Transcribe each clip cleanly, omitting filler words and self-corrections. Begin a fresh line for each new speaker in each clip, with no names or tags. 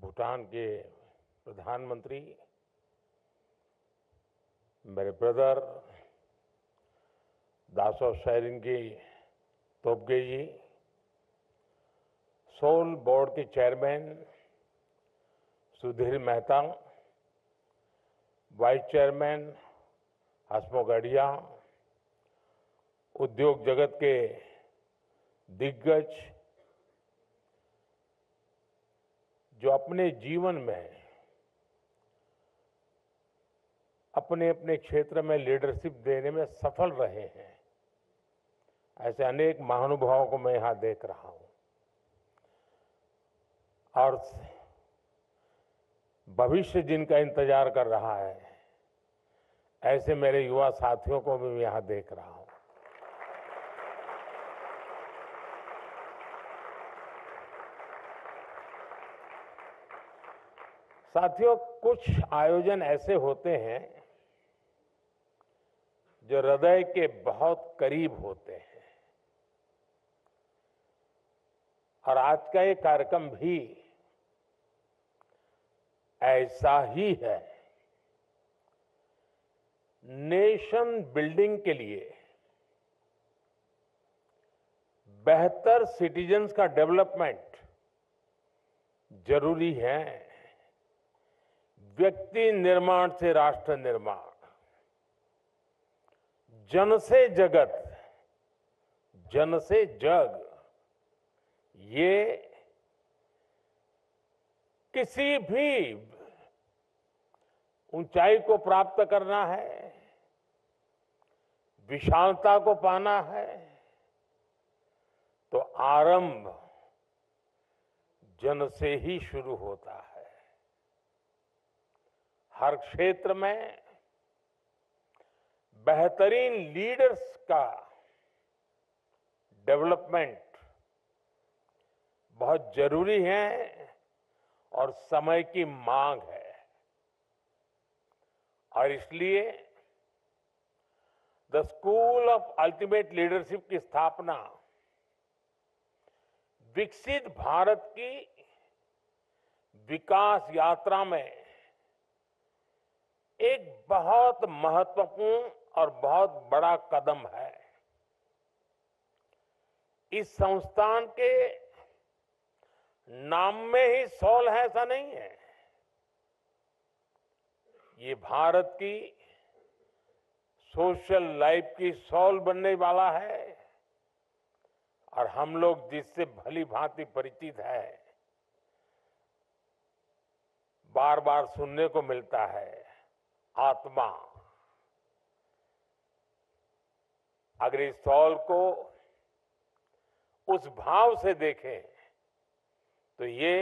भूटान के प्रधानमंत्री, मेरे brother Dasho Tshering Tobgay ji, SOUL board के chairman Sudhir Mehta, vice chairman Hasmukh Adhia, उद्योग जगत के दिग्गज जो अपने जीवन में अपने अपने क्षेत्र में लीडरशिप देने में सफल रहे हैं, ऐसे अनेक महानुभावों को मैं यहां देख रहा हूं और भविष्य जिनका इंतजार कर रहा है, ऐसे मेरे युवा साथियों को भी मैं यहां देख रहा हूं। साथियों, कुछ आयोजन ऐसे होते हैं जो हृदय के बहुत करीब होते हैं और आज का ये कार्यक्रम भी ऐसा ही है। नेशन बिल्डिंग के लिए, बेहतर सिटीजन्स का डेवलपमेंट जरूरी है। व्यक्ति निर्माण से राष्ट्र निर्माण, जन से जगत, जन से जग, ये किसी भी ऊंचाई को प्राप्त करना है, विशालता को पाना है, तो आरंभ जन से ही शुरू होता है। हर क्षेत्र में बेहतरीन लीडर्स का डेवलपमेंट बहुत जरूरी है और समय की मांग है और इसलिए the school of ultimate leadership की स्थापना विकसित भारत की विकास यात्रा में एक बहुत महत्वपूर्ण और बहुत बड़ा कदम है। इस संस्थान के नाम में ही सोल है ऐसा नहीं है। ये भारत की सोशल लाइफ की सोल बनने वाला है और हम लोग जिससे भली भांति परिचित है, बार बार सुनने को मिलता है, आत्मा। अगर इस सोल को उस भाव से देखें तो ये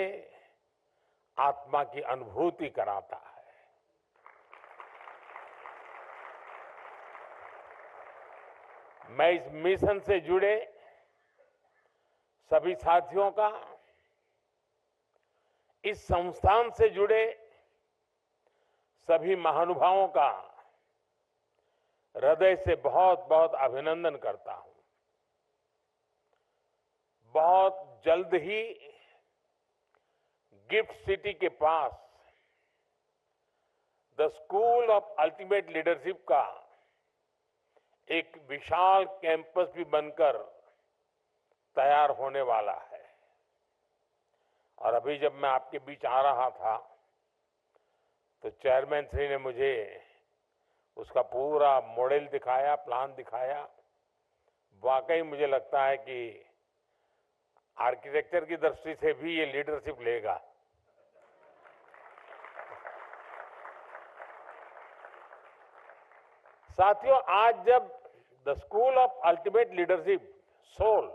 आत्मा की अनुभूति कराता है। मैं इस मिशन से जुड़े सभी साथियों का, इस संस्थान से जुड़े सभी महानुभावों का हृदय से बहुत बहुत अभिनंदन करता हूं। बहुत जल्द ही गिफ्ट सिटी के पास the school of ultimate Leadership का एक विशाल कैंपस भी बनकर तैयार होने वाला है और अभी जब मैं आपके बीच आ रहा था तो चेयरमैन श्री ने मुझे उसका पूरा मॉडल दिखाया, प्लान दिखाया। वाकई मुझे लगता है कि आर्किटेक्चर की दृष्टि से भी ये लीडरशिप लेगा। साथियों, आज जब the school of ultimate leadership soul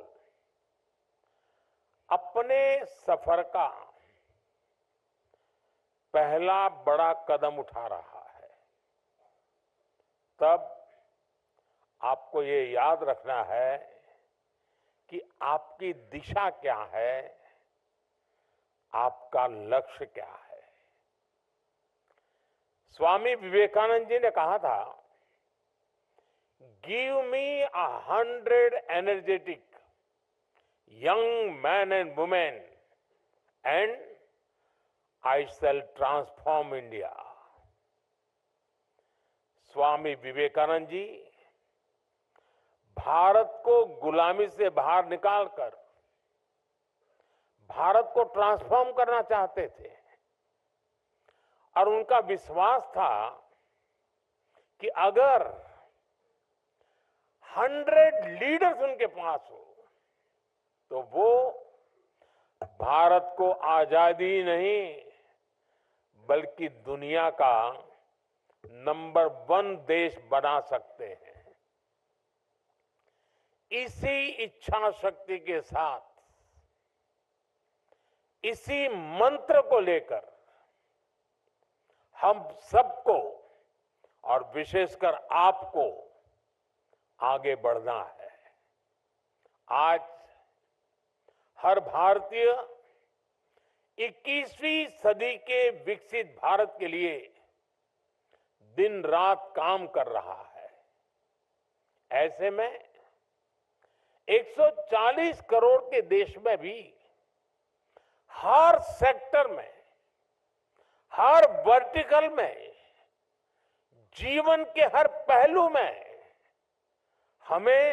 अपने सफर का पहला बड़ा कदम उठा रहा है, तब आपको ये याद रखना है कि आपकी दिशा क्या है, आपका लक्ष्य क्या है। स्वामी विवेकानंद जी ने कहा था, give me 100 energetic young man and women and I shall transform India. Swami Vivekananda ji Bharat को गुलामी से बाहर निकालकर भारत को ट्रांसफॉर्म करना चाहते थे और उनका विश्वास था कि अगर 100 लीडर्स उनके पास हो तो वो भारत को आजादी नहीं बल्कि दुनिया का नंबर 1 देश बना सकते हैं। इसी इच्छा शक्ति के साथ इसी मंत्र को लेकर हम सबको और विशेषकर आपको आगे बढ़ना है। आज हर भारतीय 21वीं सदी के विकसित भारत के लिए दिन रात काम कर रहा है। ऐसे में 140 करोड़ के देश में भी हर सेक्टर में, हर वर्टिकल में, जीवन के हर पहलू में हमें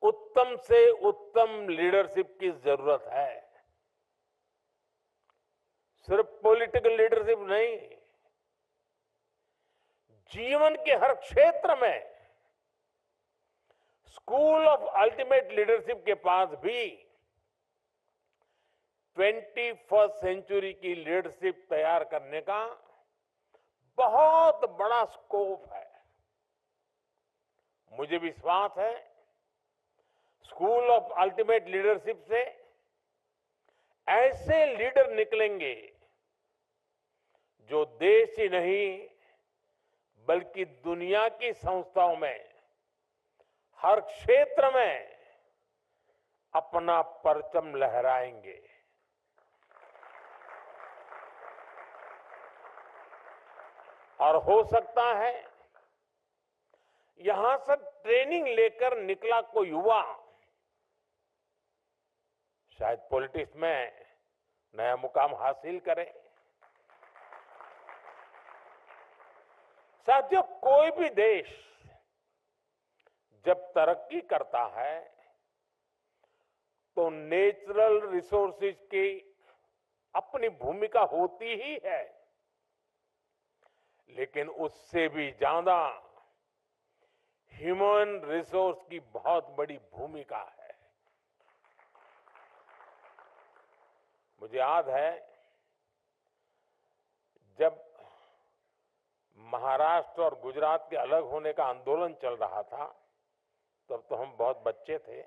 उत्तम से उत्तम लीडरशिप की जरूरत है। सिर्फ पॉलिटिकल लीडरशिप नहीं, जीवन के हर क्षेत्र में स्कूल ऑफ अल्टीमेट लीडरशिप के पास भी 21वीं सेंचुरी की लीडरशिप तैयार करने का बहुत बड़ा स्कोप है। मुझे विश्वास है स्कूल ऑफ अल्टीमेट लीडरशिप से ऐसे लीडर निकलेंगे जो देश ही नहीं बल्कि दुनिया की संस्थाओं में हर क्षेत्र में अपना परचम लहराएंगे। और हो सकता है यहां से ट्रेनिंग लेकर निकला कोई युवा शायद पॉलिटिक्स में नया मुकाम हासिल करे। साथियों, कोई भी देश जब तरक्की करता है तो नेचुरल रिसोर्सेज की अपनी भूमिका होती ही है, लेकिन उससे भी ज्यादा ह्यूमन रिसोर्स की बहुत बड़ी भूमिका है। मुझे याद है जब महाराष्ट्र और गुजरात के अलग होने का आंदोलन चल रहा था तब तो हम बहुत बच्चे थे,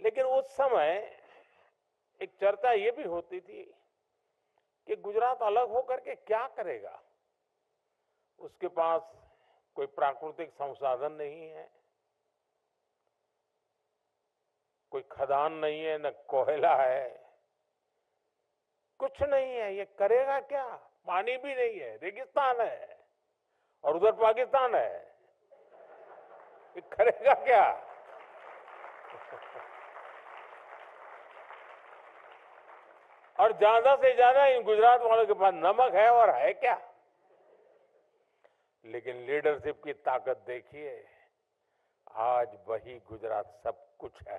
लेकिन उस समय एक चर्चा ये भी होती थी कि गुजरात अलग होकर के क्या करेगा। उसके पास कोई प्राकृतिक संसाधन नहीं है, कोई खदान नहीं है, न कोयला है, कुछ नहीं है, ये करेगा क्या? पानी भी नहीं है, रेगिस्तान है और उधर पाकिस्तान है, ये करेगा क्या? और ज्यादा से ज्यादा इन गुजरात वालों के पास नमक है और है क्या? लेकिन लीडरशिप की ताकत देखिए, आज वही गुजरात सब कुछ है।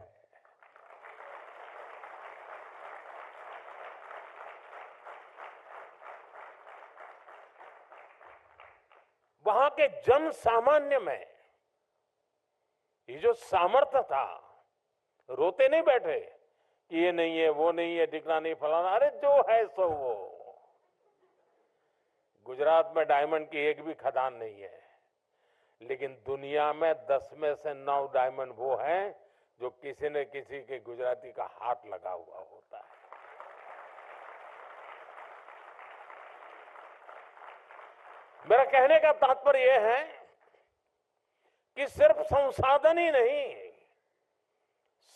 वहां के जन सामान्य में ये जो सामर्थ्य था, रोते नहीं बैठे कि ये नहीं है, वो नहीं है, दिखना नहीं, फलाना, अरे जो है सो वो। गुजरात में डायमंड की एक भी खदान नहीं है, लेकिन दुनिया में 10 में से 9 डायमंड वो हैं जो किसी न किसी के गुजराती का हाथ लगा हुआ होता है। मेरा कहने का तात्पर्य यह है कि सिर्फ संसाधन ही नहीं,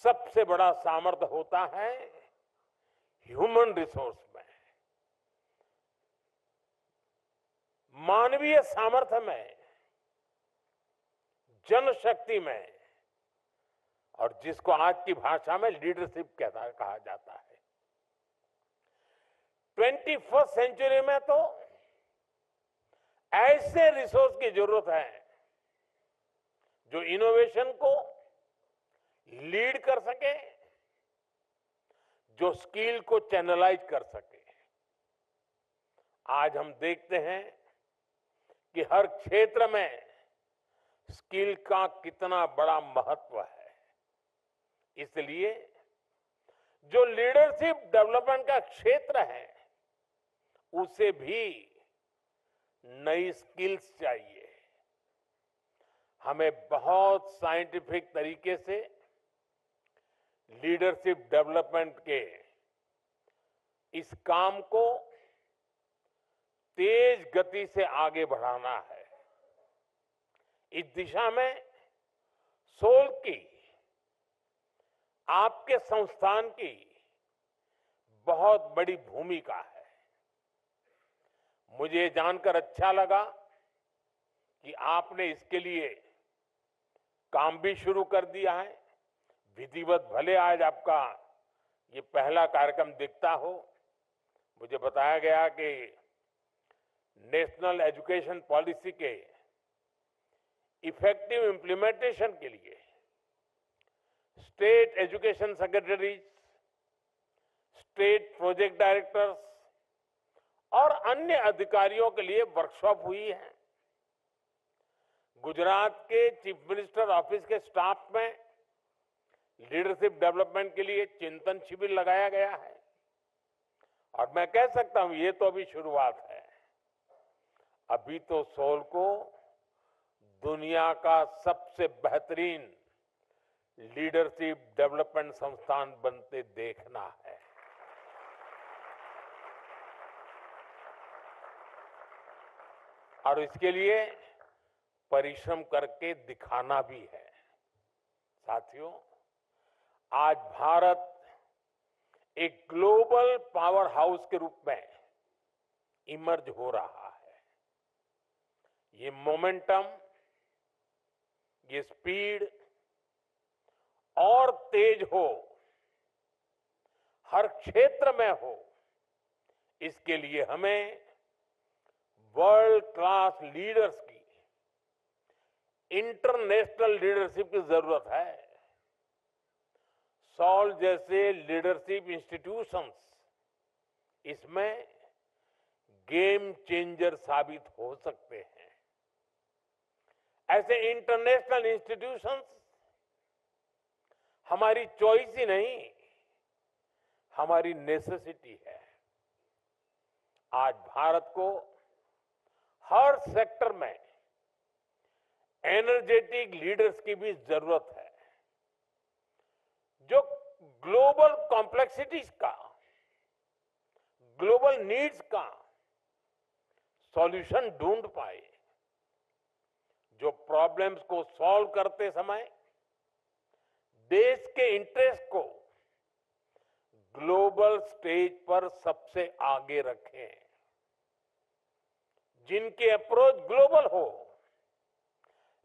सबसे बड़ा सामर्थ्य होता है ह्यूमन रिसोर्स में, मानवीय सामर्थ्य में, जनशक्ति में, और जिसको आज की भाषा में लीडरशिप कहा जाता है। 21st सेंचुरी में तो ऐसे रिसोर्स की जरूरत है जो इनोवेशन को लीड कर सके, जो स्किल को चैनलाइज कर सके। आज हम देखते हैं कि हर क्षेत्र में स्किल का कितना बड़ा महत्व है। इसलिए जो लीडरशिप डेवलपमेंट का क्षेत्र है, उसे भी नई स्किल्स चाहिए। हमें बहुत साइंटिफिक तरीके से लीडरशिप डेवलपमेंट के इस काम को तेज गति से आगे बढ़ाना है। इस दिशा में सोल की, आपके संस्थान की बहुत बड़ी भूमिका है। मुझे जानकर अच्छा लगा कि आपने इसके लिए काम भी शुरू कर दिया है। विधिवत भले आज आपका ये पहला कार्यक्रम दिखता हो, मुझे बताया गया कि नेशनल एजुकेशन पॉलिसी के इफेक्टिव इंप्लीमेंटेशन के लिए state education secretaries, state project directors और अन्य अधिकारियों के लिए वर्कशॉप हुई है। गुजरात के चीफ मिनिस्टर ऑफिस के स्टाफ में लीडरशिप डेवलपमेंट के लिए चिंतन शिविर लगाया गया है। और मैं कह सकता हूं, ये तो अभी शुरुआत है। अभी तो सोल को दुनिया का सबसे बेहतरीन लीडरशिप डेवलपमेंट संस्थान बनते देखना है। और इसके लिए परिश्रम करके दिखाना भी है। साथियों, आज भारत एक ग्लोबल पावर हाउस के रूप में इमर्ज हो रहा है। ये मोमेंटम, ये स्पीड और तेज हो, हर क्षेत्र में हो, इसके लिए हमें वर्ल्ड क्लास लीडर्स की, इंटरनेशनल लीडरशिप की जरूरत है। सॉल जैसे लीडरशिप इंस्टीट्यूशंस इसमें गेम चेंजर साबित हो सकते हैं। ऐसे इंटरनेशनल इंस्टीट्यूशंस हमारी चॉइस ही नहीं, हमारी नेसेसिटी है। आज भारत को हर सेक्टर में एनर्जेटिक लीडर्स की भी जरूरत है, जो ग्लोबल कॉम्प्लेक्सिटीज का, ग्लोबल नीड्स का सॉल्यूशन ढूंढ पाए, जो प्रॉब्लम्स को सॉल्व करते समय देश के इंटरेस्ट को ग्लोबल स्टेज पर सबसे आगे रखें, जिनके अप्रोच ग्लोबल हो,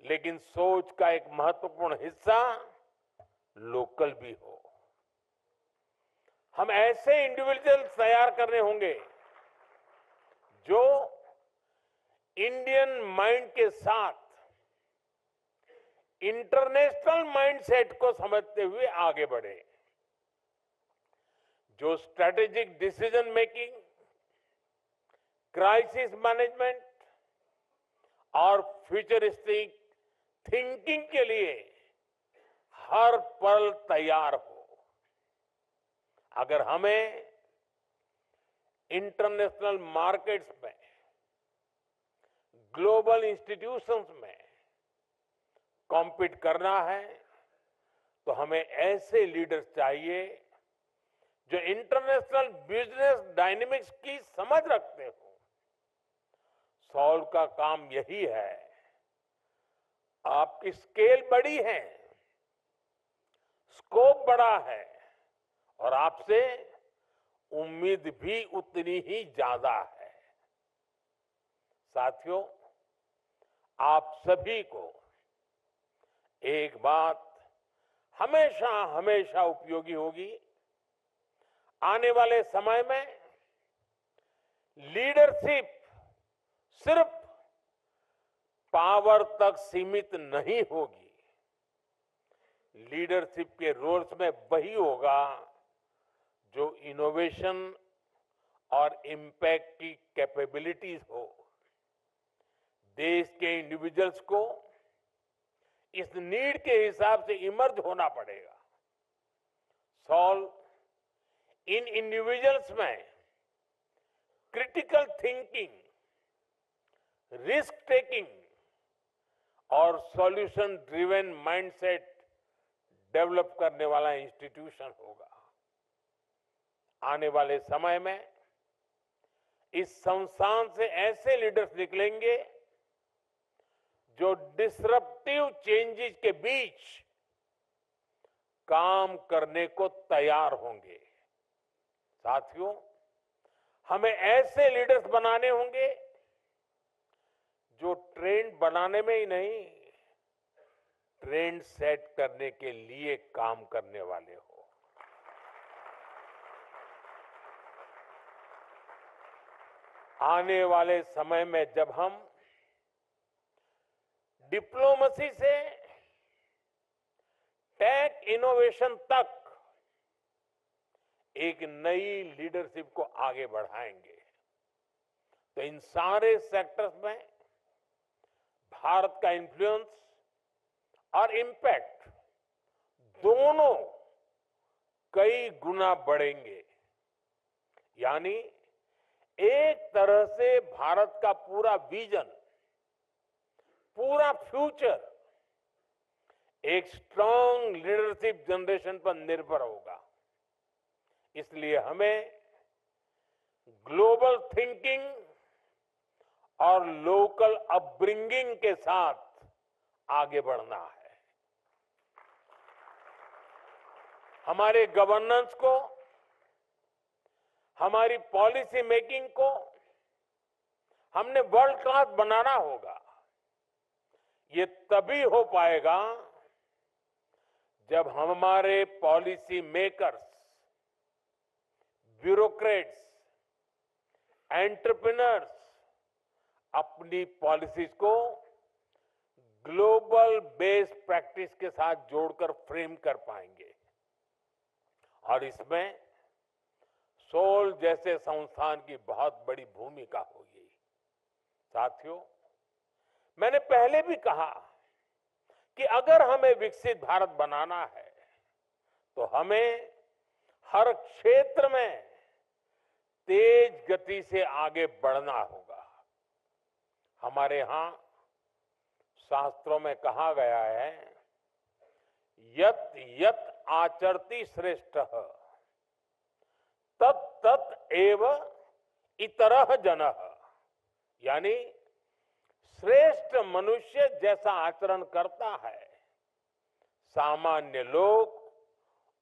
लेकिन सोच का एक महत्वपूर्ण हिस्सा लोकल भी हो। हम ऐसे इंडिविजुअल्स तैयार करने होंगे जो इंडियन माइंड के साथ इंटरनेशनल माइंडसेट को समझते हुए आगे बढ़े, जो strategic decision making, crisis management और फ्यूचरिस्टिक थिंकिंग के लिए हर पल तैयार हो। अगर हमें इंटरनेशनल मार्केट्स में, ग्लोबल इंस्टीट्यूशंस में कॉम्पीट करना है, तो हमें ऐसे लीडर्स चाहिए जो इंटरनेशनल बिजनेस डायनेमिक्स की समझ रखते हो। सॉल्व का काम यही है। आपकी स्केल बड़ी है, स्कोप बड़ा है और आपसे उम्मीद भी उतनी ही ज्यादा है। साथियों, आप सभी को एक बात हमेशा हमेशा उपयोगी होगी। आने वाले समय में लीडरशिप सिर्फ पावर तक सीमित नहीं होगी। लीडरशिप के रोल्स में वही होगा जो इनोवेशन और इम्पैक्ट की कैपेबिलिटीज हो। देश के इंडिविजुअल्स को इस नीड के हिसाब से इमर्ज होना पड़ेगा। सॉल्व इन इंडिविजुअल्स में क्रिटिकल थिंकिंग, रिस्क टेकिंग और सॉल्यूशन ड्रिवन माइंडसेट डेवलप करने वाला इंस्टीट्यूशन होगा। आने वाले समय में इस संस्थान से ऐसे लीडर्स निकलेंगे जो डिसरप्टिव चेंजेस के बीच काम करने को तैयार होंगे। साथियों, हमें ऐसे लीडर्स बनाने होंगे जो ट्रेंड बनाने में ही नहीं, ट्रेंड सेट करने के लिए काम करने वाले हो। आने वाले समय में जब हम डिप्लोमेसी से टेक इनोवेशन तक एक नई लीडरशिप को आगे बढ़ाएंगे, तो इन सारे सेक्टर्स में भारत का इन्फ्लुएंस और इम्पैक्ट दोनों कई गुना बढ़ेंगे। यानी एक तरह से भारत का पूरा विजन, पूरा फ्यूचर एक स्ट्रांग लीडरशिप जनरेशन पर निर्भर होगा। इसलिए हमें ग्लोबल थिंकिंग और लोकल अपब्रिंगिंग के साथ आगे बढ़ना है। हमारे गवर्नेंस को, हमारी पॉलिसी मेकिंग को हमने वर्ल्ड क्लास बनाना होगा। ये तभी हो पाएगा जब हमारे पॉलिसी मेकर्स, ब्यूरोक्रेट्स, एंटरप्रेन्योर्स अपनी पॉलिसीज को ग्लोबल बेस्ड प्रैक्टिस के साथ जोड़कर फ्रेम कर पाएंगे। और इसमें सोल जैसे संस्थान की बहुत बड़ी भूमिका होगी। साथियों, मैंने पहले भी कहा कि अगर हमें विकसित भारत बनाना है तो हमें हर क्षेत्र में तेज गति से आगे बढ़ना होगा। हमारे यहां शास्त्रों में कहा गया है, यत यत आचरति श्रेष्ठः तत् तत् एव इतरः जनः। यानी श्रेष्ठ मनुष्य जैसा आचरण करता है, सामान्य लोग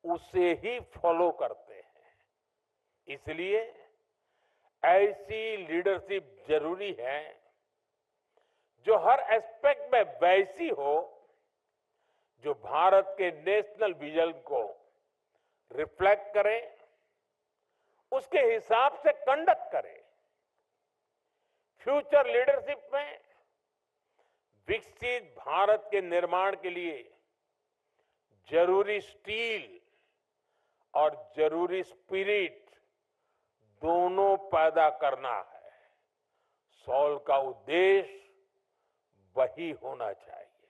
उसे ही फॉलो करते हैं। इसलिए ऐसी लीडरशिप जरूरी है जो हर एस्पेक्ट में वैसी हो जो भारत के नेशनल विजन को रिफ्लेक्ट करे, उसके हिसाब से कंडक्ट करे। फ्यूचर लीडरशिप में विकसित भारत के निर्माण के लिए जरूरी स्टील और जरूरी स्पिरिट दोनों पैदा करना है। सॉल का उद्देश्य वही होना चाहिए।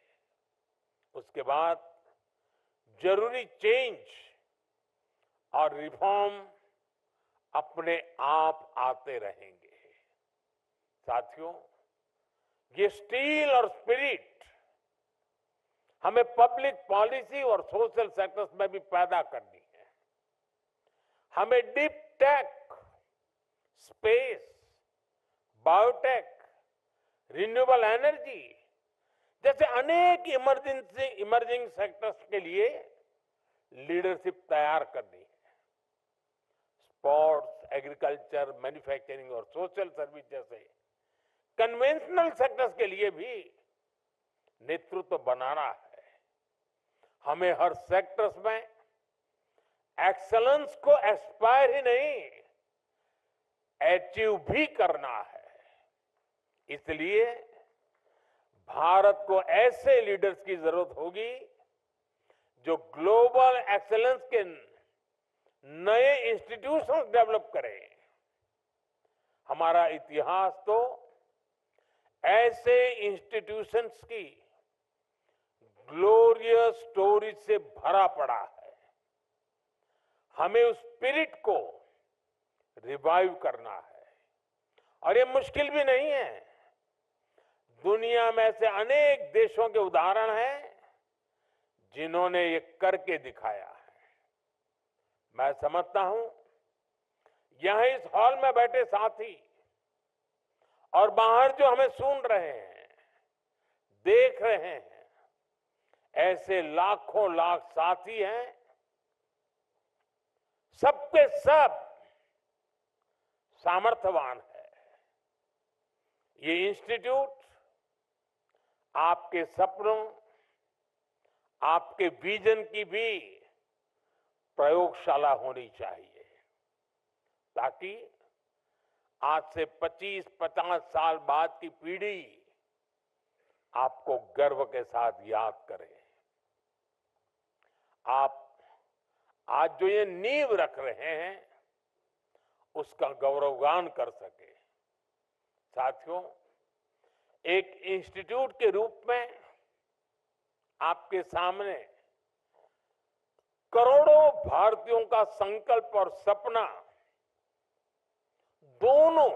उसके बाद जरूरी चेंज और रिफॉर्म अपने आप आते रहेंगे। साथियों, ये स्टील और स्पिरिट हमें पब्लिक पॉलिसी और सोशल सेक्टर्स में भी पैदा करनी है। हमें deep tech, space, biotech, renewable energy जैसे अनेक इमर्जिंग सेक्टर्स के लिए लीडरशिप तैयार करनी है। स्पोर्ट्स, एग्रीकल्चर, मैन्युफैक्चरिंग और सोशल सर्विस जैसे कन्वेंशनल सेक्टर्स के लिए भी नेतृत्व बनाना है। हमें हर सेक्टर्स में एक्सलेंस को एस्पायर ही नहीं, अचीव भी करना है। इसलिए भारत को ऐसे लीडर्स की जरूरत होगी जो ग्लोबल एक्सेलेंस के नए इंस्टीट्यूशंस डेवलप करें। हमारा इतिहास तो ऐसे इंस्टीट्यूशंस की ग्लोरियस स्टोरी से भरा पड़ा है। हमें उस स्पिरिट को रिवाइव करना है और ये मुश्किल भी नहीं है। दुनिया में ऐसे अनेक देशों के उदाहरण हैं जिन्होंने ये करके दिखाया है। मैं समझता हूं यहां इस हॉल में बैठे साथी और बाहर जो हमें सुन रहे हैं, देख रहे हैं, ऐसे लाखों लाख साथी हैं। सबके सब सामर्थ्यवान है। ये इंस्टीट्यूट आपके सपनों, आपके विजन की भी प्रयोगशाला होनी चाहिए, ताकि आज से 25-50 साल बाद की पीढ़ी आपको गर्व के साथ याद करे। आप आज जो ये नींव रख रहे हैं उसका गौरवगान कर सके। साथियों, एक इंस्टीट्यूट के रूप में आपके सामने करोड़ों भारतीयों का संकल्प और सपना दोनों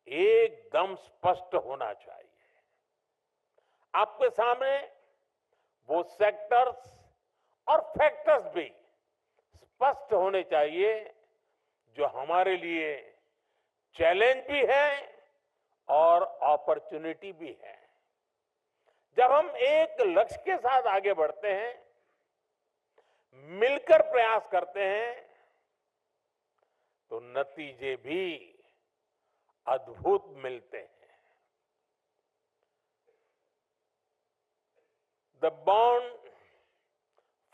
एकदम स्पष्ट होना चाहिए। आपके सामने वो सेक्टर्स और फैक्टर्स भी स्पष्ट होने चाहिए जो हमारे लिए चैलेंज भी है और अपॉर्चुनिटी भी है। जब हम एक लक्ष्य के साथ आगे बढ़ते हैं, मिलकर प्रयास करते हैं, तो नतीजे भी अद्भुत मिलते हैं। The bond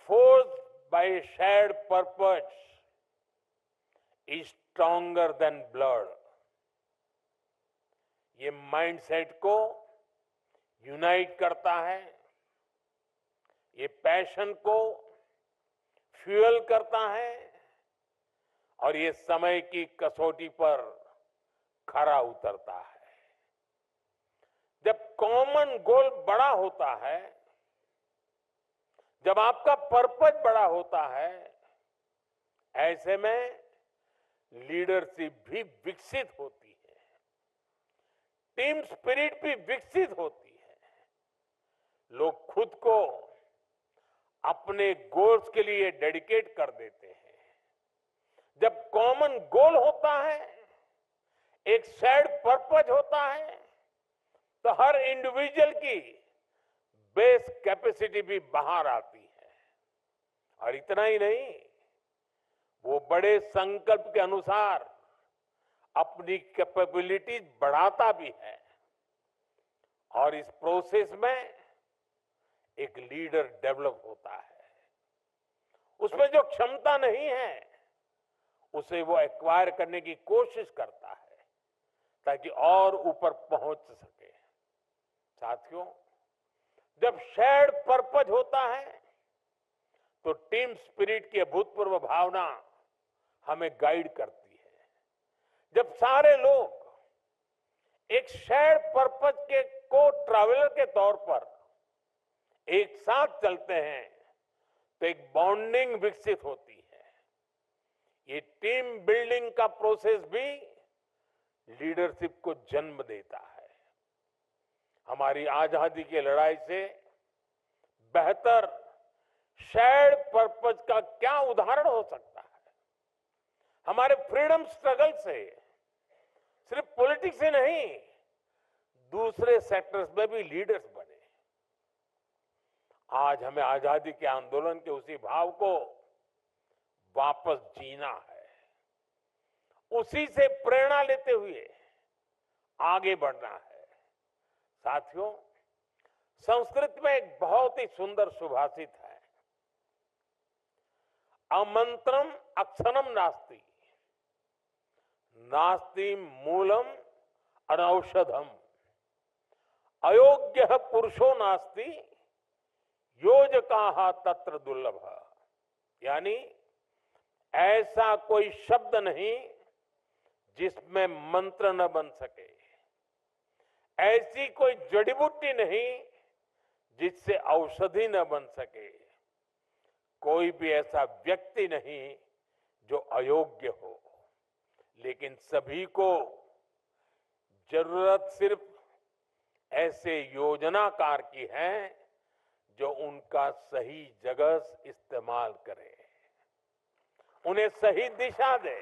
forged by a shared purpose is stronger than blood. ये माइंडसेट को यूनाइट करता है, ये पैशन को फ्यूल करता है और ये समय की कसौटी पर खरा उतरता है। जब कॉमन गोल बड़ा होता है, जब आपका पर्पस बड़ा होता है, ऐसे में लीडरशिप भी विकसित होती है, टीम स्पिरिट भी विकसित होती है। लोग खुद को अपने गोल्स के लिए डेडिकेट कर देते हैं। जब कॉमन गोल होता है, एक शेयर्ड पर्पस होता है, तो हर इंडिविजुअल की बेस कैपेसिटी भी बाहर आती है। और इतना ही नहीं, वो बड़े संकल्प के अनुसार अपनी कैपेबिलिटीज बढ़ाता भी है और इस प्रोसेस में एक लीडर डेवलप होता है। उसमें जो क्षमता नहीं है उसे वो एक्वायर करने की कोशिश करता है ताकि और ऊपर पहुंच सके। साथियों, जब शेयर्ड पर्पस होता है तो टीम स्पिरिट की अभूतपूर्व भावना हमें गाइड करती है। जब सारे लोग एक शेयर्ड पर्पस के को ट्रैवलर के तौर पर एक साथ चलते हैं तो एक बॉन्डिंग विकसित होती है। ये टीम बिल्डिंग का प्रोसेस भी लीडरशिप को जन्म देता है। हमारी आजादी की लड़ाई से बेहतर शेयर्ड पर्पस का क्या उदाहरण हो सकता है। हमारे फ्रीडम स्ट्रगल से सिर्फ पॉलिटिक्स से नहीं, दूसरे सेक्टर्स में भी लीडर्स बने। आज हमें आजादी के आंदोलन के उसी भाव को वापस जीना है, उसी से प्रेरणा लेते हुए आगे बढ़ना है। साथियों, संस्कृत में एक बहुत ही सुंदर सुभाषित है, अमंत्रम अक्षरम नास्ति। नास्ति मूलम अनौषधम, अयोग्य पुरुषो नास्ति योजकाः तत्र दुर्लभ। यानी ऐसा कोई शब्द नहीं जिसमें मंत्र न बन सके, ऐसी कोई जड़ी बूटी नहीं जिससे औषधि न बन सके, कोई भी ऐसा व्यक्ति नहीं जो अयोग्य हो। लेकिन सभी को जरूरत सिर्फ ऐसे योजनाकार की है जो उनका सही जगह इस्तेमाल करे, उन्हें सही दिशा दे।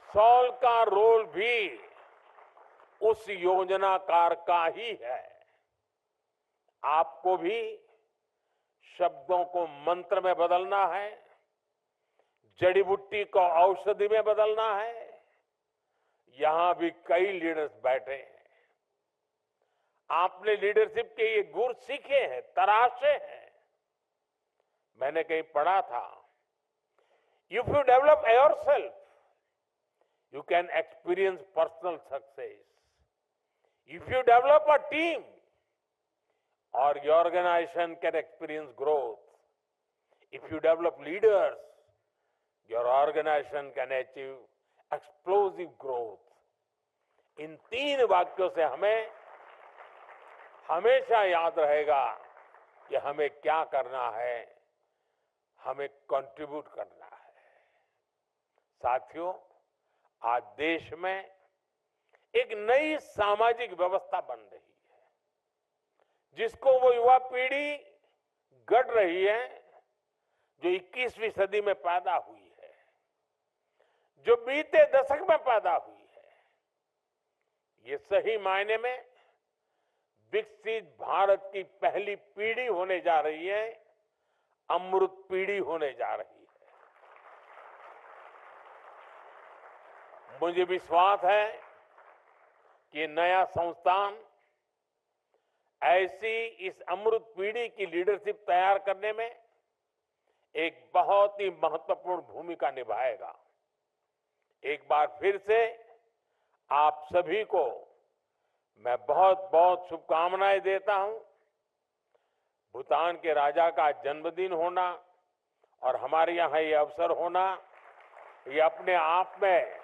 सॉल का रोल भी उस योजनाकार का ही है। आपको भी शब्दों को मंत्र में बदलना है, जड़ी बूटी को औषधि में बदलना है। यहां भी कई लीडर्स बैठे हैं। आपने लीडरशिप के ये गुर सीखे हैं, तराशे हैं। मैंने कहीं पढ़ा था, if you develop yourself you can experience personal success. If you develop a team, or your organization can experience growth. If you develop leaders, your organization can achieve explosive growth. इन 3 वाक्यों से हमें हमेशा याद रहेगा कि हमें क्या करना है, हमें कंट्रीब्यूट करना है। साथियों, आज देश में एक नई सामाजिक व्यवस्था बन रही है, जिसको वो युवा पीढ़ी गढ़ रही है जो 21वीं सदी में पैदा हुई है, जो बीते दशक में पैदा हुई है। ये सही मायने में विकसित भारत की पहली पीढ़ी होने जा रही है, अमृत पीढ़ी होने जा रही है। मुझे विश्वास है कि नया संस्थान ऐसी इस अमृत पीढ़ी की लीडरशिप तैयार करने में एक बहुत ही महत्वपूर्ण भूमिका निभाएगा। एक बार फिर से आप सभी को मैं बहुत बहुत शुभकामनाएं देता हूं। भूटान के राजा का जन्मदिन होना और हमारे यहाँ ये अवसर होना, ये अपने आप में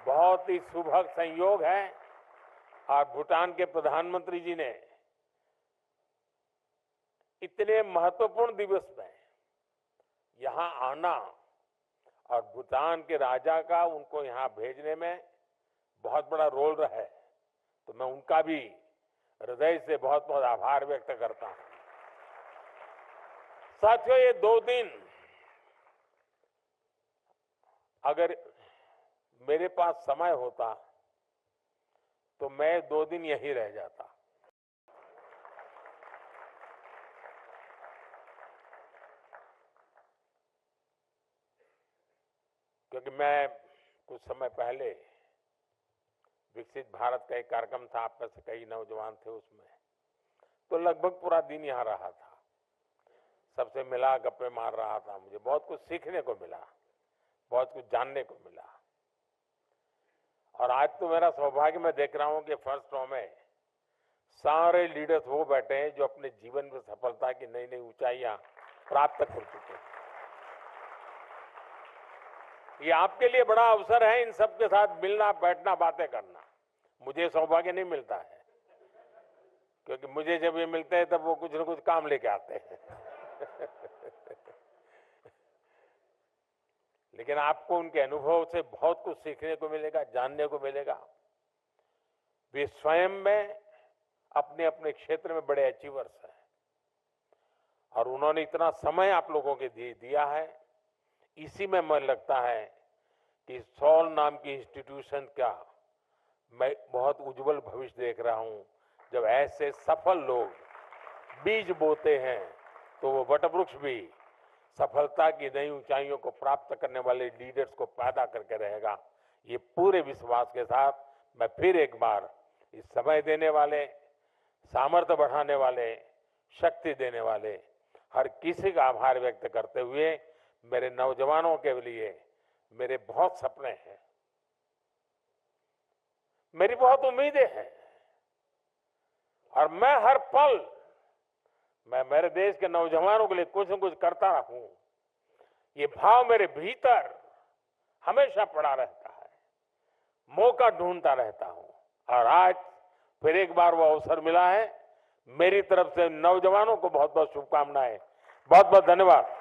बहुत ही शुभ संयोग है। और भूटान के प्रधानमंत्री जी ने इतने महत्वपूर्ण दिवस में यहां आना और भूटान के राजा का उनको यहां भेजने में बहुत बड़ा रोल रहा है, तो मैं उनका भी हृदय से बहुत बहुत आभार व्यक्त करता हूं। साथियों, ये 2 दिन अगर मेरे पास समय होता तो मैं 2 दिन यहीं रह जाता। क्योंकि मैं कुछ समय पहले विकसित भारत का एक कार्यक्रम था, आप में से कई नौजवान थे उसमें, तो लगभग पूरा दिन यहाँ रहा था, सबसे मिला, गप्पे मार रहा था। मुझे बहुत कुछ सीखने को मिला, बहुत कुछ जानने को मिला। और आज तो मेरा सौभाग्य, मैं देख रहा हूं कि फर्स्ट रो में सारे लीडर्स वो बैठे हैं जो अपने जीवन में सफलता की नई नई ऊंचाइयां प्राप्त कर चुके हैं। ये आपके लिए बड़ा अवसर है इन सबके साथ मिलना, बैठना, बातें करना। मुझे सौभाग्य नहीं मिलता है, क्योंकि मुझे जब ये मिलते हैं तब वो कुछ न कुछ काम लेके आते हैं। लेकिन आपको उनके अनुभव से बहुत कुछ सीखने को मिलेगा, जानने को मिलेगा। वे स्वयं में अपने अपने क्षेत्र में बड़े अचीवर्स हैं और उन्होंने इतना समय आप लोगों के दिया है। इसी में मन लगता है कि सॉल नाम की इंस्टीट्यूशन का मैं बहुत उज्जवल भविष्य देख रहा हूं। जब ऐसे सफल लोग बीज बोते हैं तो वो वटवृक्ष भी सफलता की नई ऊंचाइयों को प्राप्त करने वाले लीडर्स को पैदा करके रहेगा। ये पूरे विश्वास के साथ मैं फिर एक बार इस समय देने वाले, सामर्थ्य बढ़ाने वाले, शक्ति देने वाले हर किसी का आभार व्यक्त करते हुए, मेरे नौजवानों के लिए मेरे बहुत सपने हैं। मेरी बहुत उम्मीदें हैं और मैं हर पल मैं मेरे देश के नौजवानों के लिए कुछ न कुछ करता रहूं, ये भाव मेरे भीतर हमेशा पड़ा रहता है, मौका ढूंढता रहता हूं। और आज फिर एक बार वो अवसर मिला है। मेरी तरफ से नौजवानों को बहुत बहुत शुभकामनाएं, बहुत बहुत धन्यवाद।